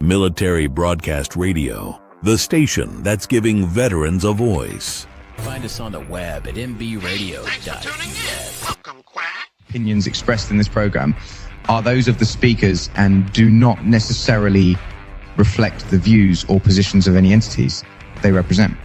Military Broadcast Radio, the station that's giving veterans a voice. Find us on the web at mbradio.us. Opinions expressed in this program are those of the speakers and do not necessarily reflect the views or positions of any entities they represent.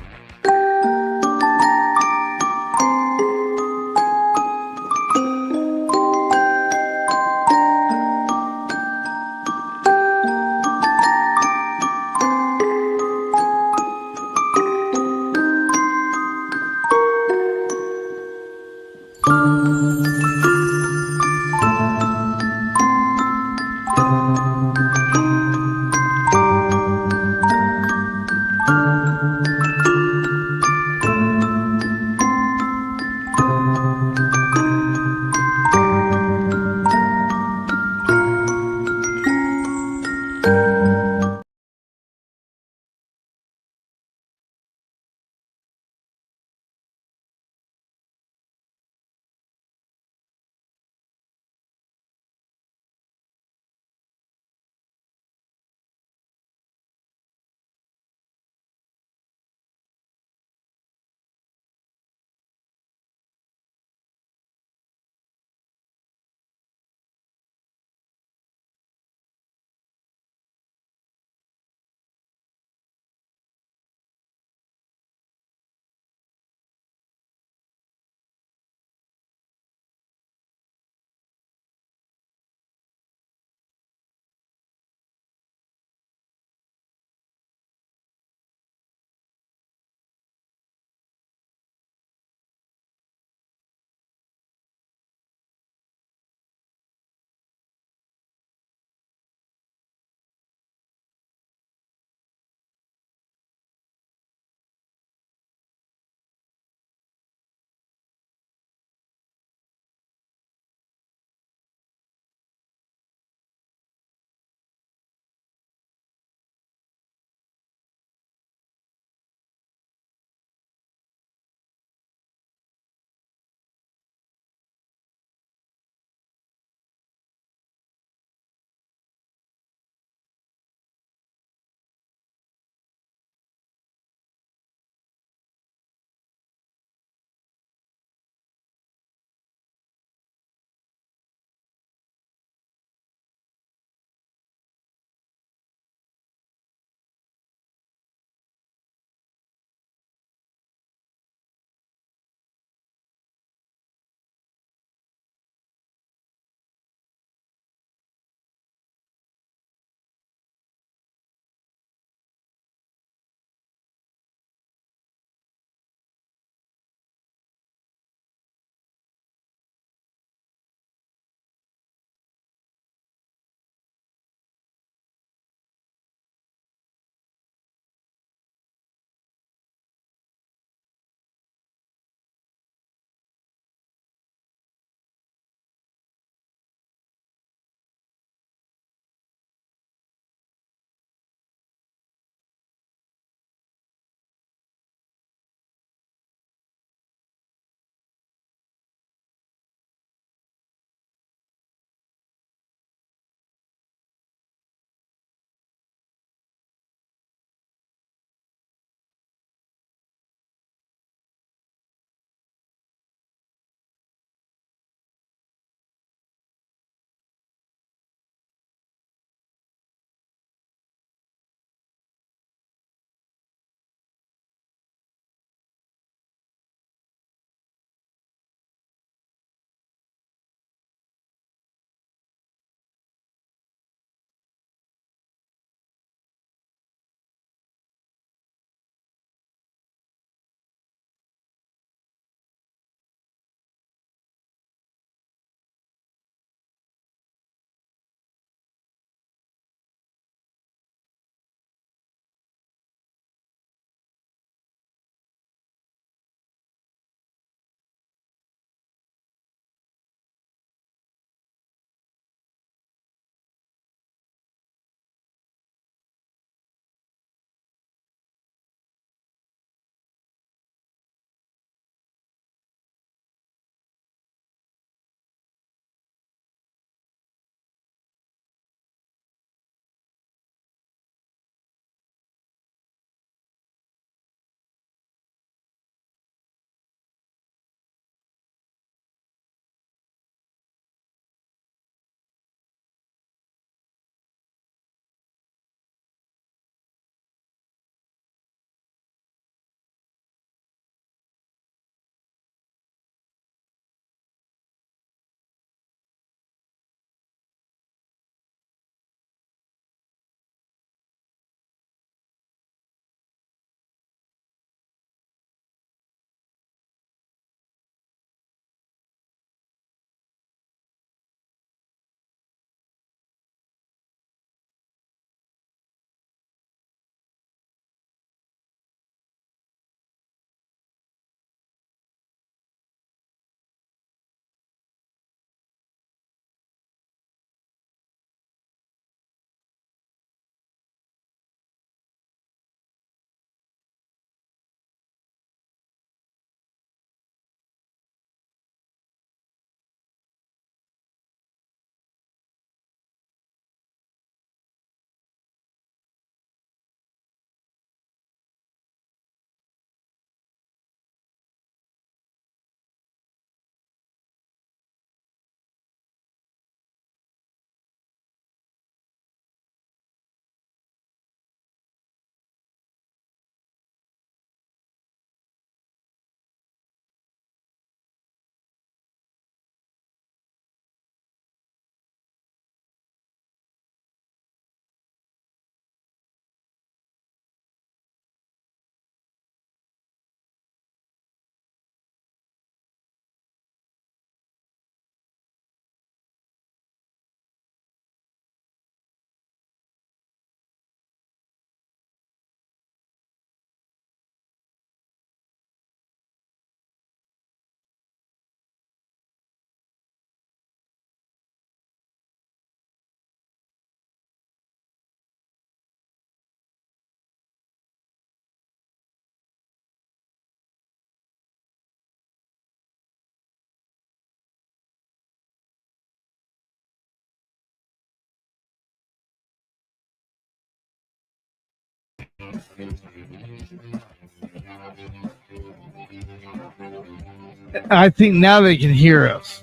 I think now they can hear us.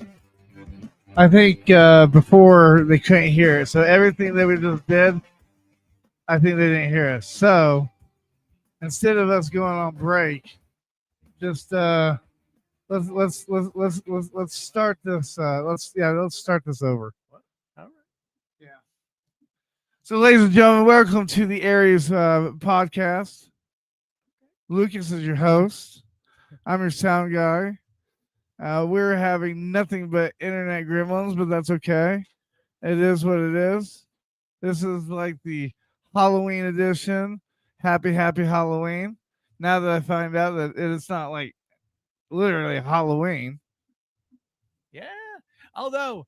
I think before they couldn't hear it. So everything that we just did, I think they didn't hear us. So instead of us going on break, just let's start this. Let's start this over. All right. Yeah. So, ladies and gentlemen, welcome to the Aries podcast. Lucas is your host. I'm your sound guy. We're having nothing but internet gremlins, but that's okay. It is what it is. This is like the Halloween edition. Happy Halloween. Now that I find out that it's not like literally Halloween. Yeah. Although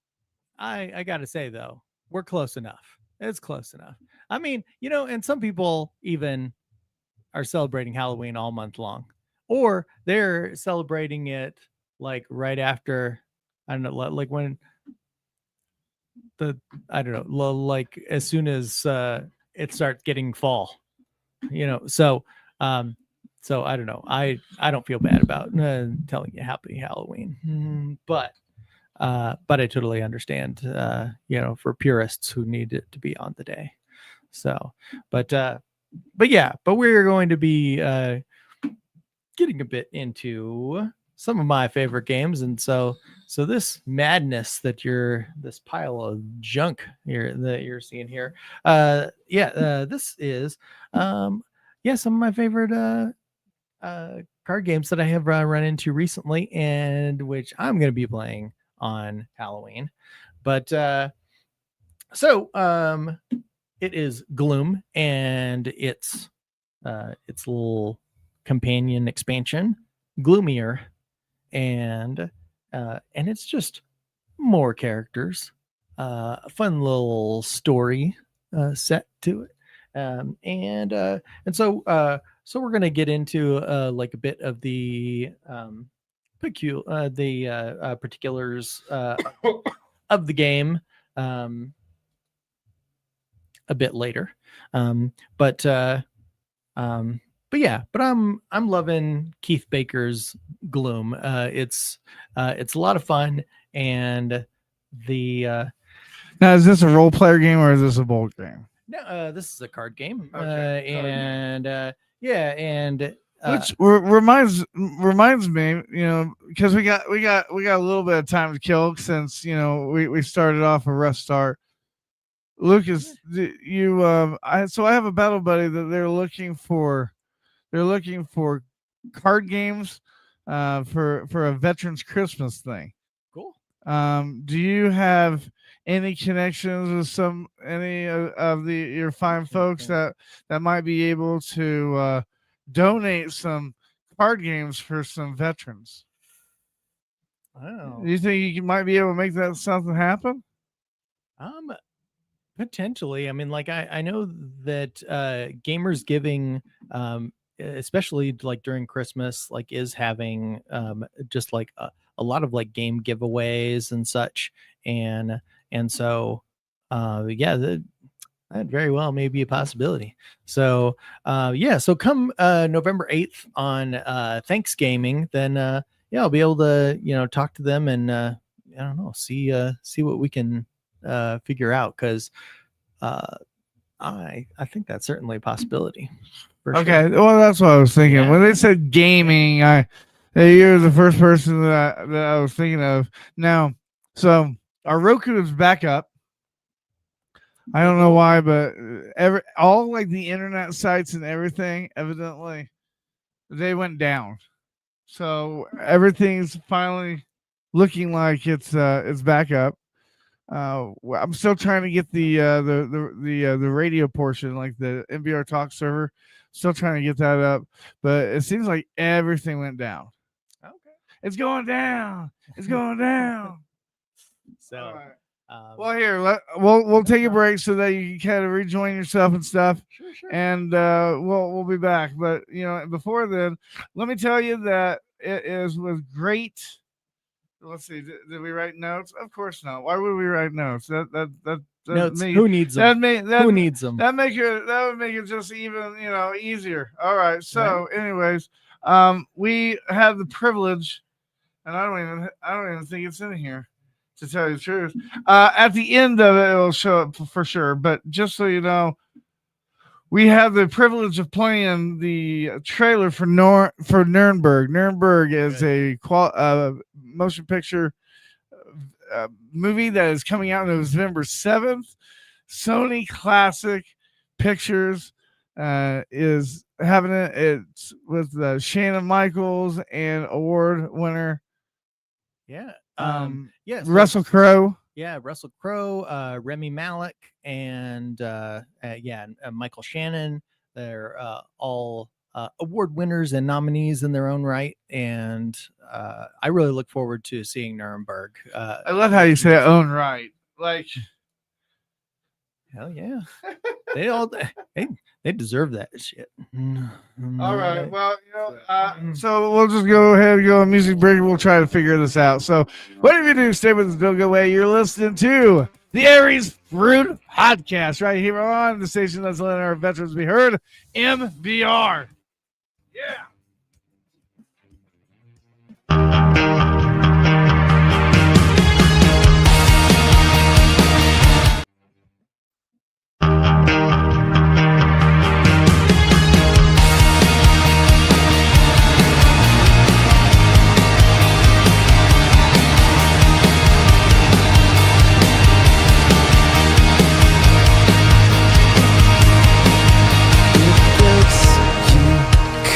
I got to say though, we're close enough. It's close enough. I mean, and some people even are celebrating Halloween all month long, or they're celebrating it like right after, I don't know, like when I don't know, like as soon as it starts getting fall, so I don't know. I don't feel bad about telling you happy Halloween, but I totally understand, for purists who need it to be on the day. So, but we're going to be getting a bit into some of my favorite games, and so this madness this pile of junk here that you're seeing here, this is some of my favorite card games that I have run into recently, and which I'm going to be playing on Halloween. But it is Gloom, and its little companion expansion, Gloomier, and it's just more characters, a fun little story set to it, so we're gonna get into like a bit of the particulars of the game a bit later, but I'm loving Keith Baker's Gloom. It's a lot of fun, and the Now, is this a role player game or is this a board game? no, this is a card game, Okay, which reminds me, because we got a little bit of time to kill since we started off a rough start. Lucas, I have a battle buddy that they're looking for card games for a veterans Christmas thing. Cool. Do you have any connections with any of your fine folks that might be able to donate some card games for some veterans? Oh. Do you think you might be able to make that something happen? Potentially. I mean, like I know that Gamers Giving, especially like during Christmas, like is having just like a lot of like game giveaways and such, and so that very well may be a possibility. So so come November 8th on Thanksgiving, then I'll be able to talk to them and I don't know, see what we can figure out, because I think that's certainly a possibility. Okay, well, that's what I was thinking. Yeah. When they said gaming, you're the first person that I was thinking of. Now, so our Roku is back up. I don't know why, but all like the internet sites and everything, evidently, they went down. So everything's finally looking like it's back up. I'm still trying to get the radio portion, like the NBR Talk server. Still trying to get that up, but it seems like everything went down. Okay, it's going down. It's going down. So, right. Well, here we'll take a break so that you can kind of rejoin yourself and stuff. Sure. And we'll be back. But before then, let me tell you that it is with great. Let's see. Did we write notes? Of course not. Why would we write notes? Notes. Who needs them? Who needs them? That would make it just even easier. All right. So, anyways, we have the privilege, and I don't even think it's in here, to tell you the truth. At the end of it, it'll show up for sure. But just so you know, we have the privilege of playing the trailer for Nuremberg. Nuremberg is a motion picture movie that is coming out on November 7th. Sony Classic Pictures is having it. It's with Shannon Michaels and award winner. Yeah. Yes. Russell Crowe. Yeah, Russell Crowe, Remy Malek, and Michael Shannon. They're all award winners and nominees in their own right, and I really look forward to seeing Nuremberg. I love how you say own right. Like, hell yeah, they deserve that shit. All right, well, so we'll just go ahead and go on music break. We'll try to figure this out. So, whatever you do, stay with us. Don't go away. You're listening to the Aries Fruit Podcast right here on the station that's letting our veterans be heard, MBR. Yeah.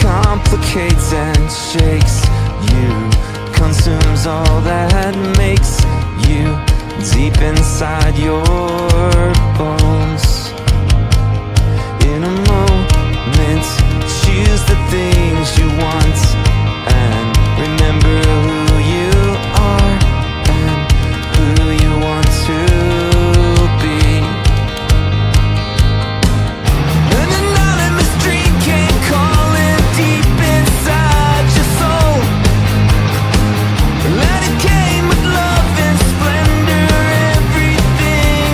Complicates and shakes you, consumes all that makes you deep inside your bones. In a moment, choose the things you want and remember who you are and who you want to be. An anonymous dream came calling deep inside your soul. Let it came with love and splendor, everything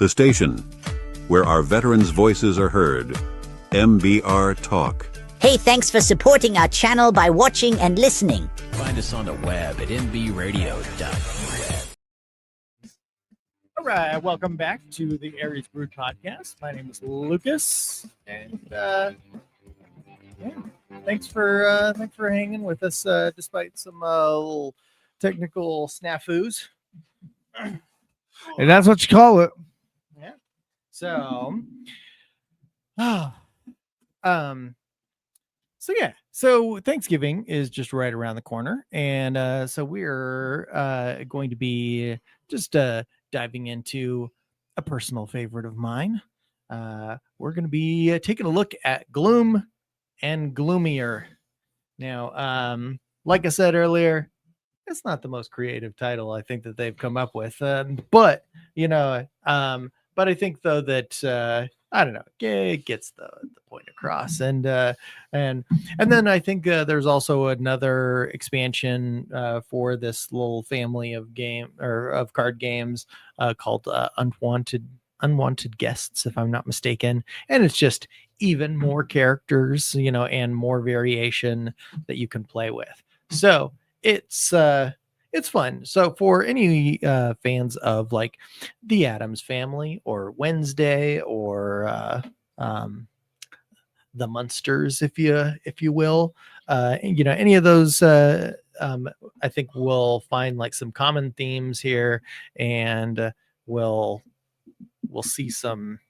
The station where our veterans' voices are heard. MBR Talk. Hey, thanks for supporting our channel by watching and listening. Find us on the web at mbradio.net. All right, welcome back to the Aries Brood podcast. My name is Lucas, and thanks for hanging with us despite some little technical snafus. And that's what you call it. Yeah. So, so Thanksgiving is just right around the corner, and so we're going to be just diving into a personal favorite of mine. We're going to be taking a look at Gloom and Gloomier. Now, like I said earlier, it's not the most creative title I think that they've come up with, but I think though that I don't know, it gets the point across, and then I think there's also another expansion for this little family of card games called Unwanted Guests, if I'm not mistaken, and it's just even more characters, and more variation that you can play with. So it's fun. So for any fans of like the Addams Family or Wednesday or the Munsters, if you will, any of those, I think we'll find like some common themes here, and we'll see some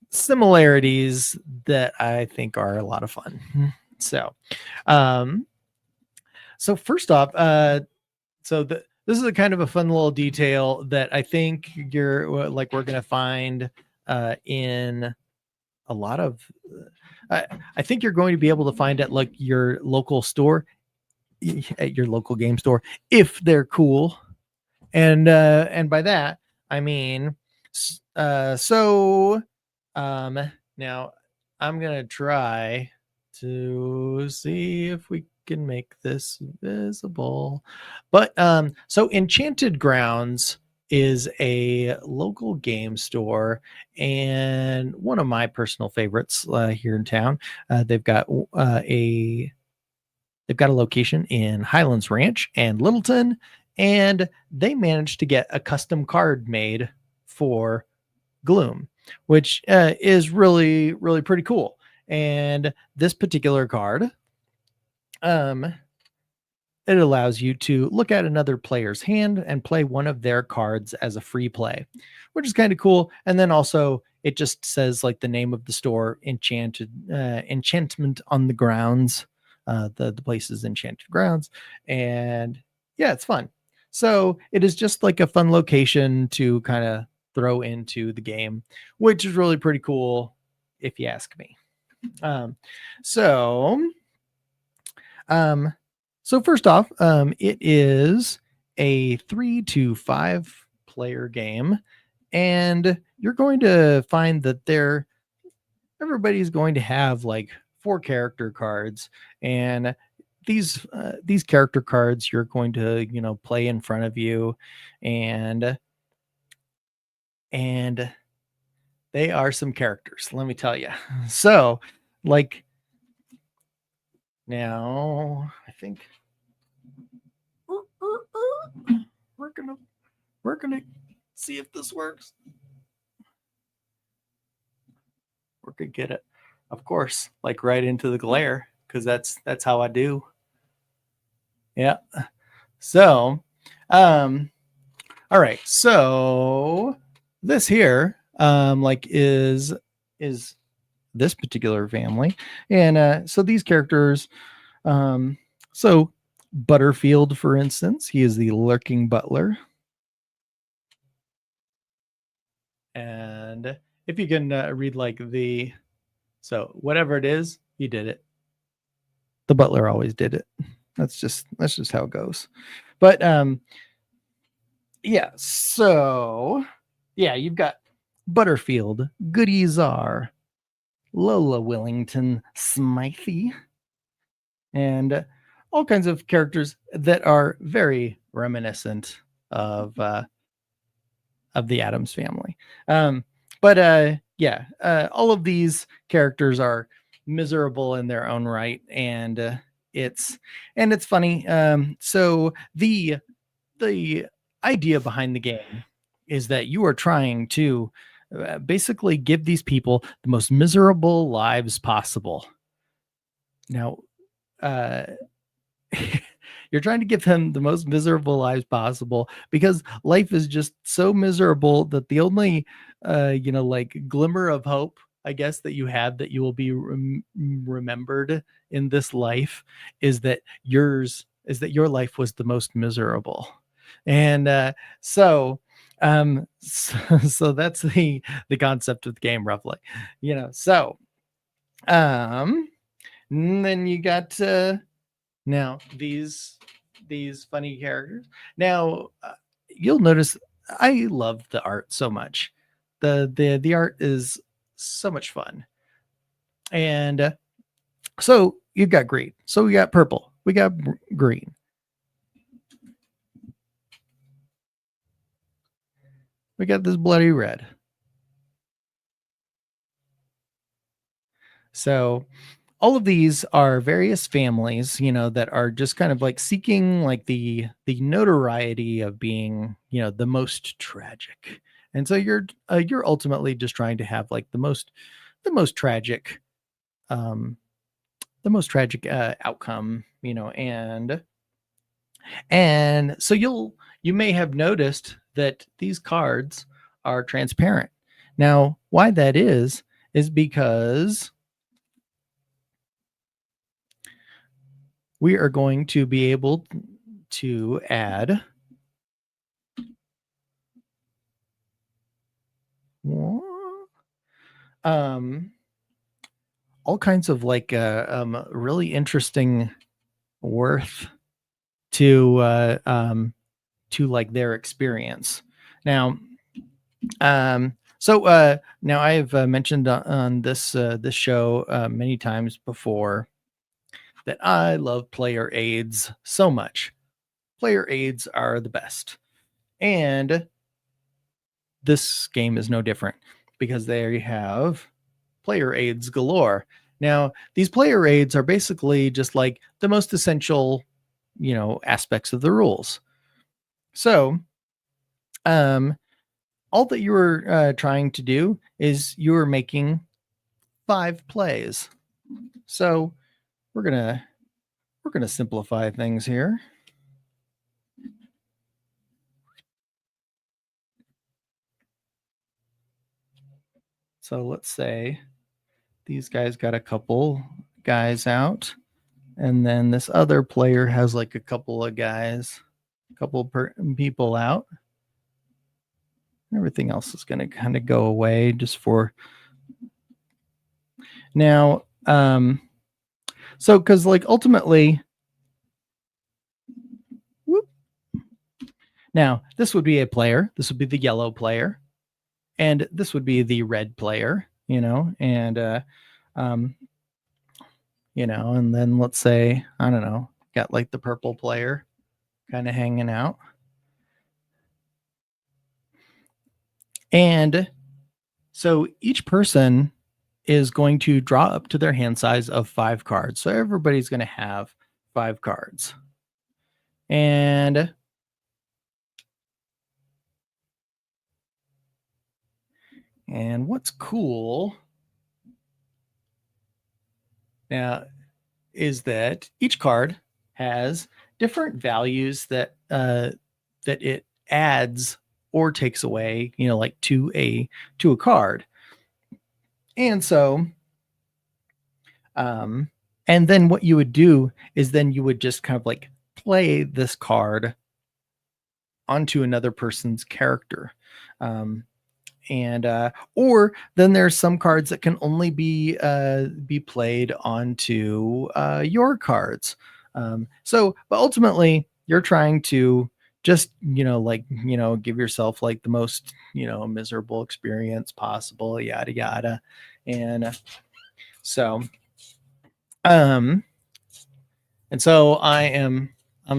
similarities that I think are a lot of fun. So, so first off, this is a kind of a fun little detail that I think we're going to find in a lot of. I think you're going to be able to find at like your local store, at your local game store, if they're cool, and by that I mean, now I'm gonna try to see if we can make this visible, but so Enchanted Grounds is a local game store and one of my personal favorites here in town. They've got a location in Highlands Ranch and Littleton, and they managed to get a custom card made for Gloom, which is really, really pretty cool. And this particular card, it allows you to look at another player's hand and play one of their cards as a free play, which is kind of cool. And then also it just says like the name of the store, Enchantment on the Grounds. The place is Enchanted Grounds, and yeah, it's fun. So it is just like a fun location to kind of throw into the game, which is really pretty cool if you ask me. So first off, it is a 3 to 5 player game, and you're going to find that everybody's going to have like 4 character cards, and these character cards you're going to play in front of you, and they are some characters, let me tell you. So like now I think we're gonna see if this works. We're gonna get it, of course, like right into the glare, because that's how I do. Yeah. So all right, so this here is this particular family, and so these characters, so Butterfield, for instance, he is the lurking butler, and if you can read like so whatever it is, he did it. The butler always did it. That's just how it goes. But yeah, so yeah, you've got Butterfield, Goody Czar, Lola Willington Smythe, and all kinds of characters that are very reminiscent of the Addams family. All of these characters are miserable in their own right, and it's funny. So the idea behind the game is that you are trying to basically give these people the most miserable lives possible. Now, you're trying to give them the most miserable lives possible because life is just so miserable that the only, glimmer of hope, I guess, that you have that you will be remembered in this life is that your life was the most miserable. And so that's the concept of the game, roughly. And then you got now these funny characters. Now you'll notice I love the art so much. The art is so much fun. And so you've got green. So we got purple. We got green. We got this bloody red. So all of these are various families, that are just kind of like seeking like the notoriety of being, the most tragic. And so you're ultimately just trying to have like the most tragic outcome, and so you may have noticed that these cards are transparent. Now, why that is because we are going to be able to add all kinds of like really interesting worth to like their experience. Now, now I've mentioned on this show many times before that I love player aids so much. Player aids are the best. And this game is no different because they have player aids galore. Now, these player aids are basically just like the most essential, aspects of the rules. So, all that you were trying to do is you were making 5 plays. So, we're gonna simplify things here. So let's say these guys got a couple guys out, and then this other player has like a couple of guys, people out. Everything else is going to kind of go away just for now. So because like ultimately, now this would be a player. This would be the yellow player. And this would be the red player, and and then let's say, I don't know, got like the purple player kind of hanging out. And so each person is going to draw up to their hand size of 5 cards. So everybody's going to have 5 cards. And what's cool now is that each card has different values that it adds or takes away, like to a card. And so, and then what you would do is then you would just kind of like play this card onto another person's character. Or then there's some cards that can only be played onto your cards. But ultimately you're trying to just, give yourself like the most, miserable experience possible, yada, yada. And so I'm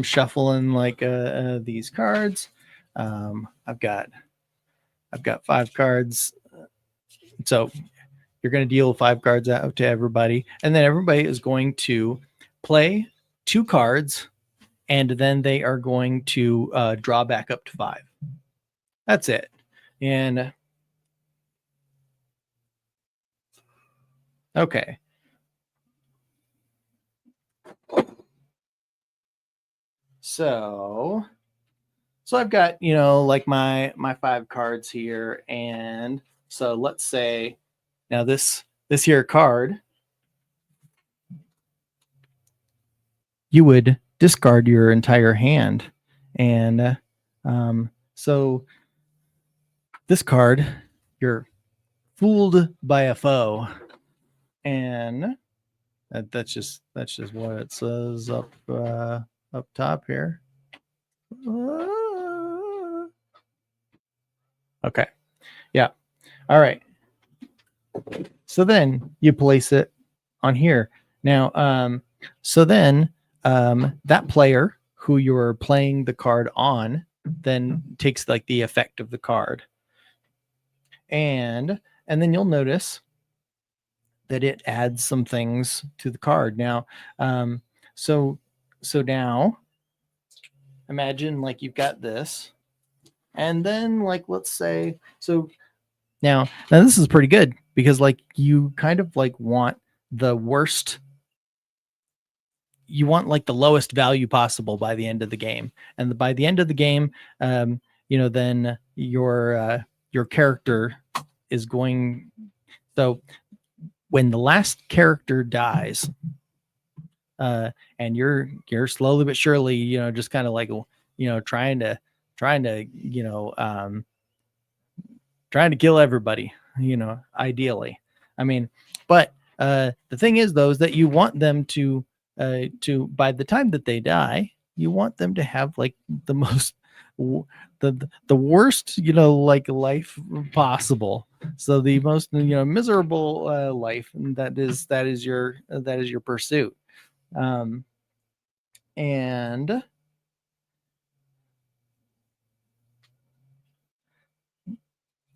shuffling like these cards. I've got I've got 5 cards. So you're going to deal 5 cards out to everybody, and then everybody is going to play 2 cards, and then they are going to draw back up to 5. That's it. And okay. So I've got, like my 5 cards here, and so let's say now this here card, you would discard your entire hand, and so this card, you're fooled by a foe, and that's just what it says up top here. Okay. Yeah. All right. So then you place it on here. Now, so then that player who you're playing the card on then takes like the effect of the card. And then you'll notice that it adds some things to the card. Now, so now imagine like you've got this, and then like, let's say, so now this is pretty good because like you kind of like want the worst, you want like the lowest value possible by the end of the game. And by the end of the game, then your character is going, so when the last character dies, and you're slowly but surely, just kind of like, trying to kill everybody, ideally. I mean, but the thing is though, is that you want them to by the time that they die, you want them to have like the most the worst like life possible. So the most miserable life, and that is your pursuit. And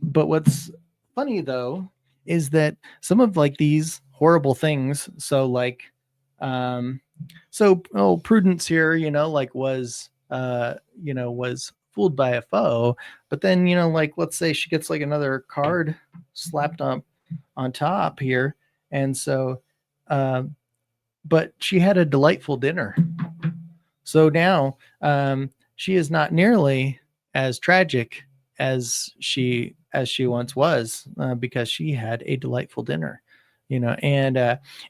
but what's funny though is that some of like these horrible things, so like Prudence here, was fooled by a foe, but then like let's say she gets like another card slapped on top here, and so but she had a delightful dinner, so now she is not nearly as tragic as she once was, because she had a delightful dinner, and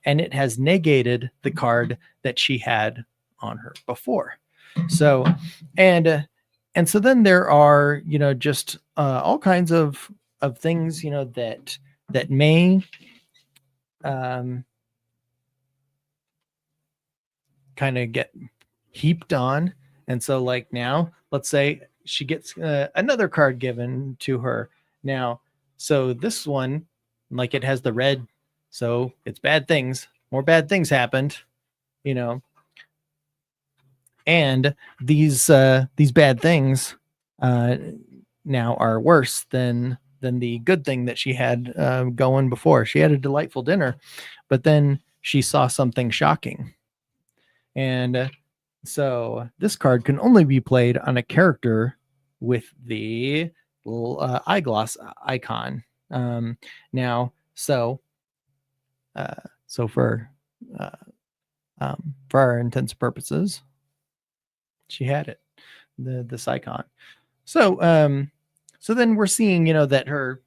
it has negated the card that she had on her before. So and so then there are just all kinds of things that may kind of get heaped on. And so like now let's say she gets another card given to her. Now, so this one, like it has the red, so it's bad things. More bad things happened, and these bad things now are worse than the good thing that she had going before. She had a delightful dinner, but then she saw something shocking, and so this card can only be played on a character with the little eyeglass icon. Now, so for our intents and purposes, she had it, this icon. So then we're seeing, that her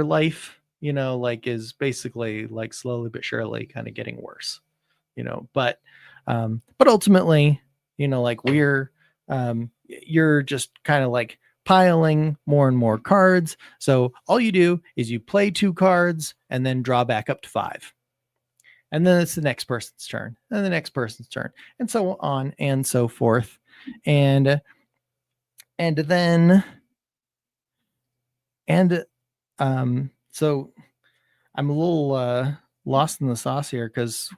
life, like is basically like slowly but surely kind of getting worse, but ultimately, like you're just kind of like piling more and more cards. So all you do is you play 2 cards and then draw back up to 5. And then it's the next person's turn, and the next person's turn, and so on and so forth. And then so I'm a little lost in the sauce here because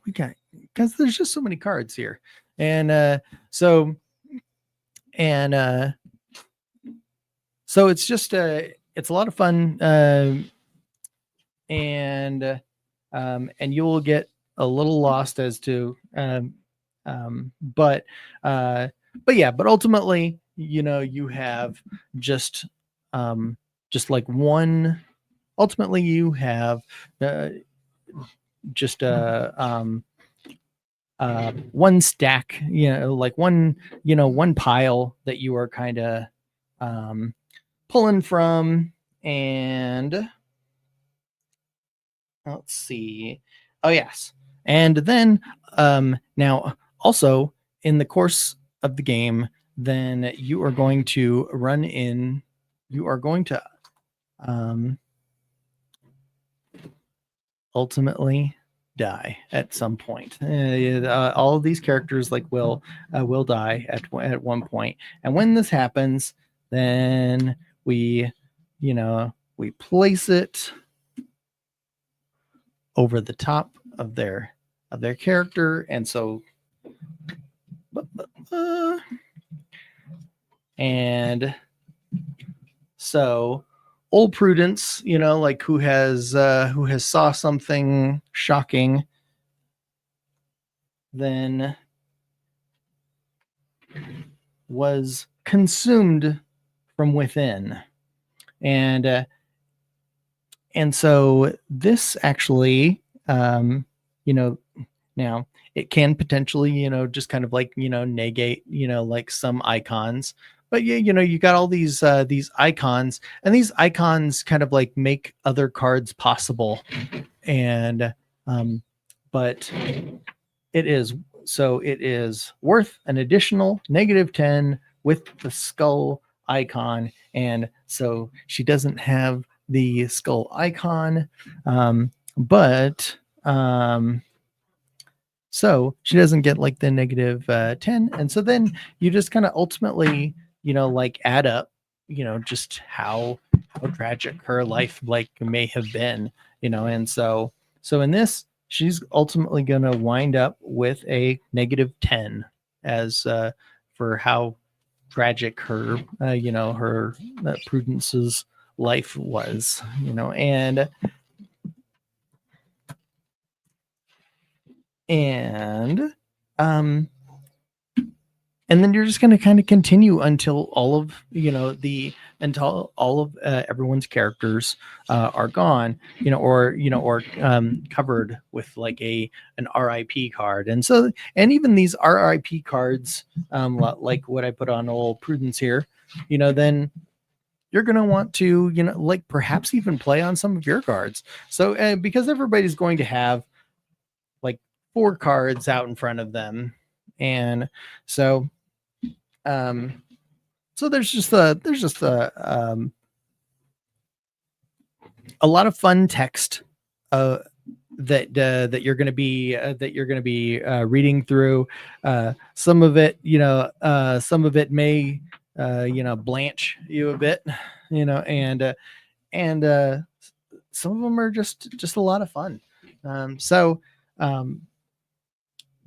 there's just so many cards here. And so it's just it's a lot of fun, and you will get a little lost as to, but ultimately, you have just like one. Ultimately, you have just one stack, like one pile that you are kind of pulling from. And let's see. Oh, yes. And then now also in the course of the game, then you are going to ultimately die at some point. All of these characters will die at one point. And when this happens, then we place it over the top of their character. And so old Prudence, like who has saw something shocking, then was consumed from within. And so this actually, now it can potentially, just kind of negate, like some icons. But you got all these icons, and these icons kind of make other cards possible. And but it is worth an additional -10 with the skull icon. And so she doesn't have the skull icon, but so she doesn't get the -10. And so then you just kind of ultimately add up just how tragic her life may have been, and so in this, she's ultimately going to wind up with a -10 as for how tragic her her Prudence's life was, and then you're just going to kind of continue until all of everyone's characters are gone, or covered with an RIP card. And so, and even these RIP cards, like what I put on old Prudence here, then you're going to want to perhaps even play on some of your cards. So because everybody's going to have 4 cards out in front of them, and so there's just a lot of fun text that you're going to be reading through. Some of it may blanch you a bit, and some of them are just a lot of fun.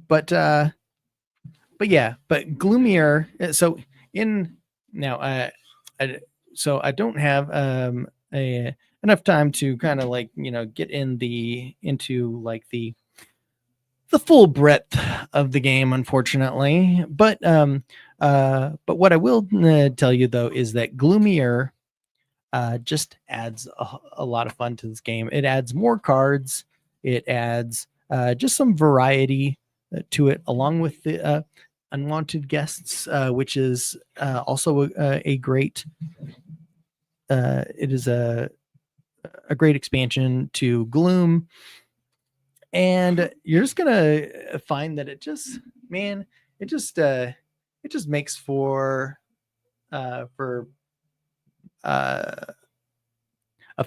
But Gloomier. So I don't have enough time to kind of get into the full breadth of the game, unfortunately. But what I will tell you though is that Gloomier just adds a lot of fun to this game. It adds more cards. It adds just some variety to it, along with the unwanted guests, which is also a great. It is a great expansion to Gloom, and you're just gonna find that it just makes for a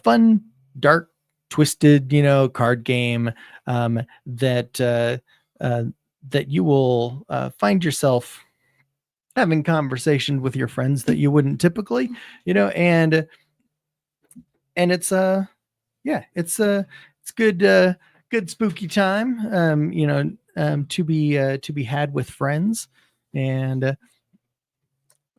fun, dark, twisted, card game that you will find yourself having conversation with your friends that you wouldn't typically, and it's good spooky time, to be had with friends. And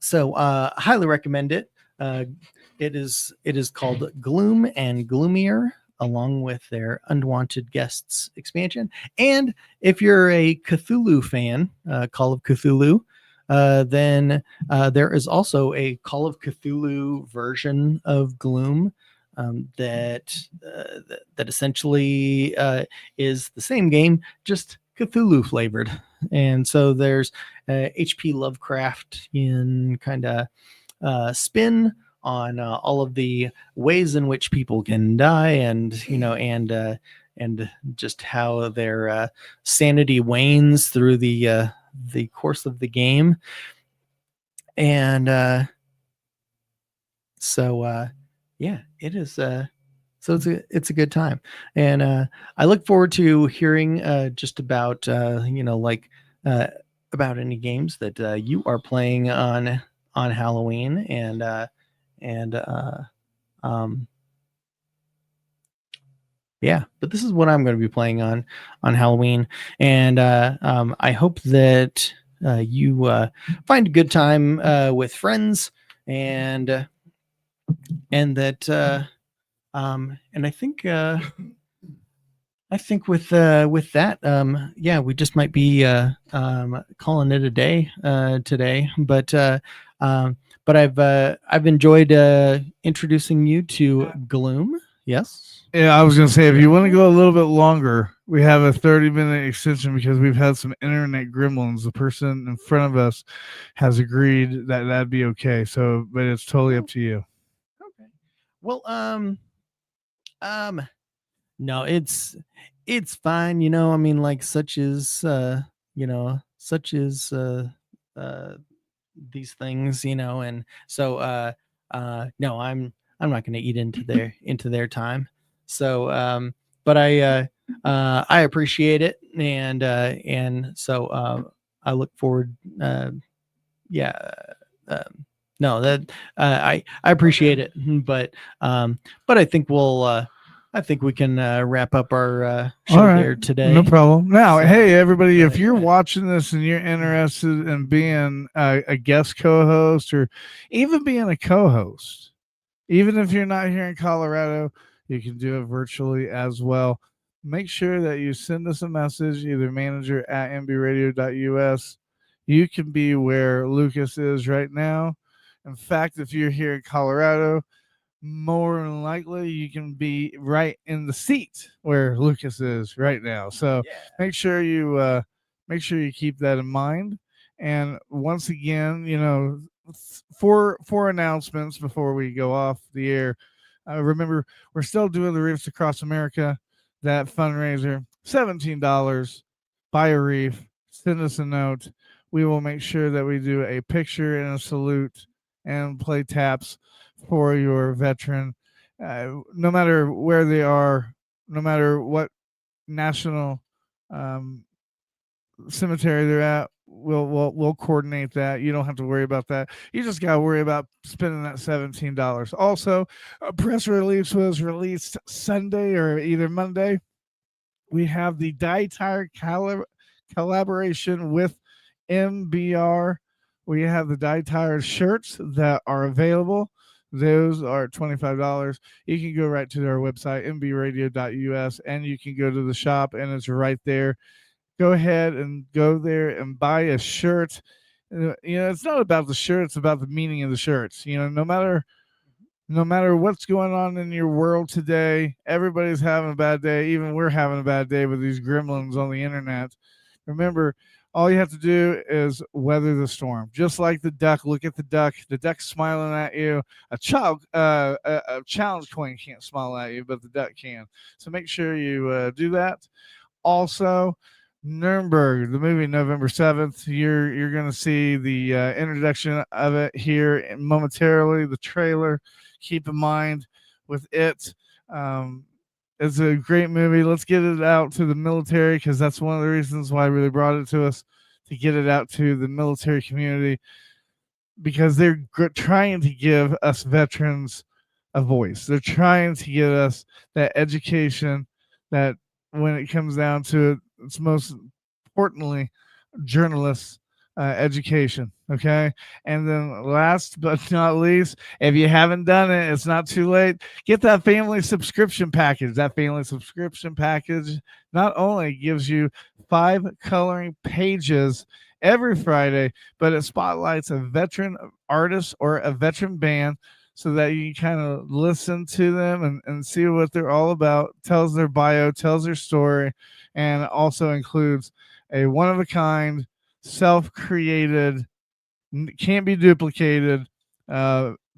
so highly recommend it. It is called Gloom and Gloomier, along with their Unwanted Guests expansion. And if you're a Cthulhu fan, Call of Cthulhu, then there is also a Call of Cthulhu version of Gloom that essentially is the same game, just Cthulhu flavored. And so there's H.P. Lovecraft in kind of spin on all of the ways in which people can die, and and just how their sanity wanes through the course of the game. And so yeah, it is. So it's a good time, and I look forward to hearing just about about any games that you are playing on Halloween, and yeah. But this is what I'm going to be playing on Halloween, and I hope that you find a good time with friends, and that. And I think with that, yeah, we just might be calling it a day today. But I've enjoyed introducing you to Gloom. Yes. Yeah, I was gonna say, if you want to go a little bit longer, we have a 30-minute extension because we've had some internet gremlins. The person in front of us has agreed that that'd be okay. So, but it's totally up to you. Okay. Well, no, it's fine. I mean, like, such is these things, and so no, I'm not going to eat into their time. So but I appreciate it, and so I look forward. Yeah. No, that I appreciate it, but I think I think we can wrap up our show there today. No problem. Now, hey, everybody, if you're watching this and you're interested in being a guest co-host, or even being a co-host, even if you're not here in Colorado, you can do it virtually as well. Make sure that you send us a message, either manager@mbradio.us. You can be where Lucas is right now. In fact, if you're here in Colorado, more than likely you can be right in the seat where Lucas is right now. So make sure you keep that in mind. And once again, four announcements before we go off the air. Remember, we're still doing the Reefs Across America, that fundraiser. $17. Buy a reef. Send us a note. We will make sure that we do a picture and a salute and play taps for your veteran, no matter where they are, no matter what national cemetery they're at. We'll coordinate that. You don't have to worry about that. You just got to worry about spending that $17. Also, a press release was released Sunday or either Monday. We have the Die Tire collaboration with MBR. We have the Die Tire shirts that are available. Those are $25. You can go right to our website, mbradio.us, and you can go to the shop, and it's right there. Go ahead and go there and buy a shirt. It's not about the shirt, it's about the meaning of the shirts. No matter what's going on in your world today, everybody's having a bad day. Even we're having a bad day with these gremlins on the internet. Remember, all you have to do is weather the storm. Just like the duck. Look at the duck. The duck's smiling at you. A challenge coin can't smile at you, but the duck can. So make sure you do that. Also, Nuremberg, the movie, November 7th. You're going to see the introduction of it here momentarily, the trailer. Keep in mind with it. It's a great movie. Let's get it out to the military, because that's one of the reasons why they brought it to us, to get it out to the military community, because they're trying to give us veterans a voice. They're trying to get us that education that, when it comes down to it, it's most importantly journalists education. Okay. And then last but not least, if you haven't done it, it's not too late. Get that family subscription package. That family subscription package not only gives you 5 coloring pages every Friday, but it spotlights a veteran artist or a veteran band so that you can kind of listen to them and see what they're all about. Tells their bio, tells their story, and also includes a one-of-a-kind, self-created, can't be duplicated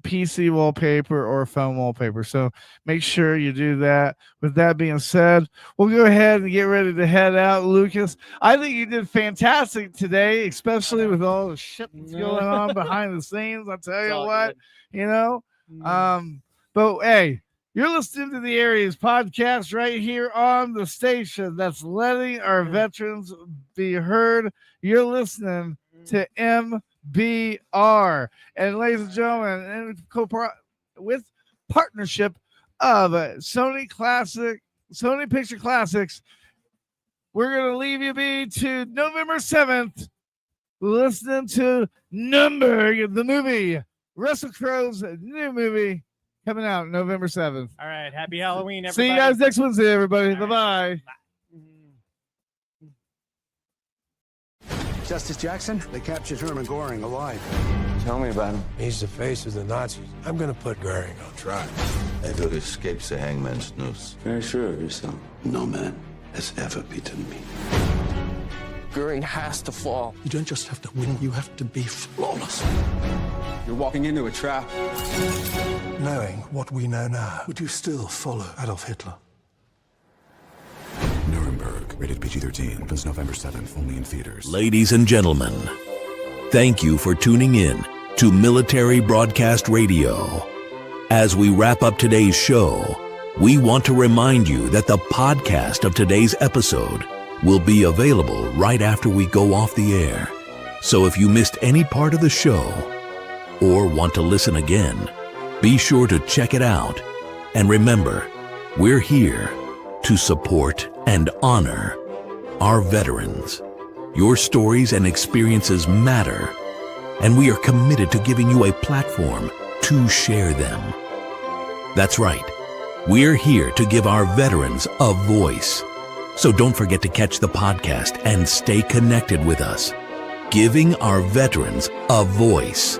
PC wallpaper or phone wallpaper. So make sure you do that. With that being said, we'll go ahead and get ready to head out. Lucas, I think you did fantastic today, especially with all the shit that's going on behind the scenes. I'll tell you what, you know. But hey, you're listening to the Aries podcast right here on the station that's letting our veterans be heard. You're listening to MBR. And ladies and gentlemen, with partnership of Sony Picture Classics, we're going to leave you be to November 7th, listening to Number, the movie, Russell Crowe's new movie, coming out November 7th. All right. Happy Halloween, everybody. See you guys next Wednesday, everybody. All Bye-bye. Justice Jackson, they captured Herman Goring alive. Tell me about him. He's the face of the Nazis. I'm gonna put Goering on trial. Edward escapes the hangman's noose. Very sure of yourself. No man has ever beaten me. Goering has to fall. You don't just have to win, you have to be flawless. You're walking into a trap. Knowing what we know now, would you still follow Adolf Hitler? Nuremberg, rated PG-13, opens November 7th, only in theaters. Ladies and gentlemen, thank you for tuning in to Military Broadcast Radio. As we wrap up today's show, we want to remind you that the podcast of today's episode will be available right after we go off the air. So if you missed any part of the show or want to listen again, be sure to check it out. And remember, we're here to support and honor our veterans. Your stories and experiences matter, and we are committed to giving you a platform to share them. That's right. We're here to give our veterans a voice. So don't forget to catch the podcast and stay connected with us. Giving our veterans a voice.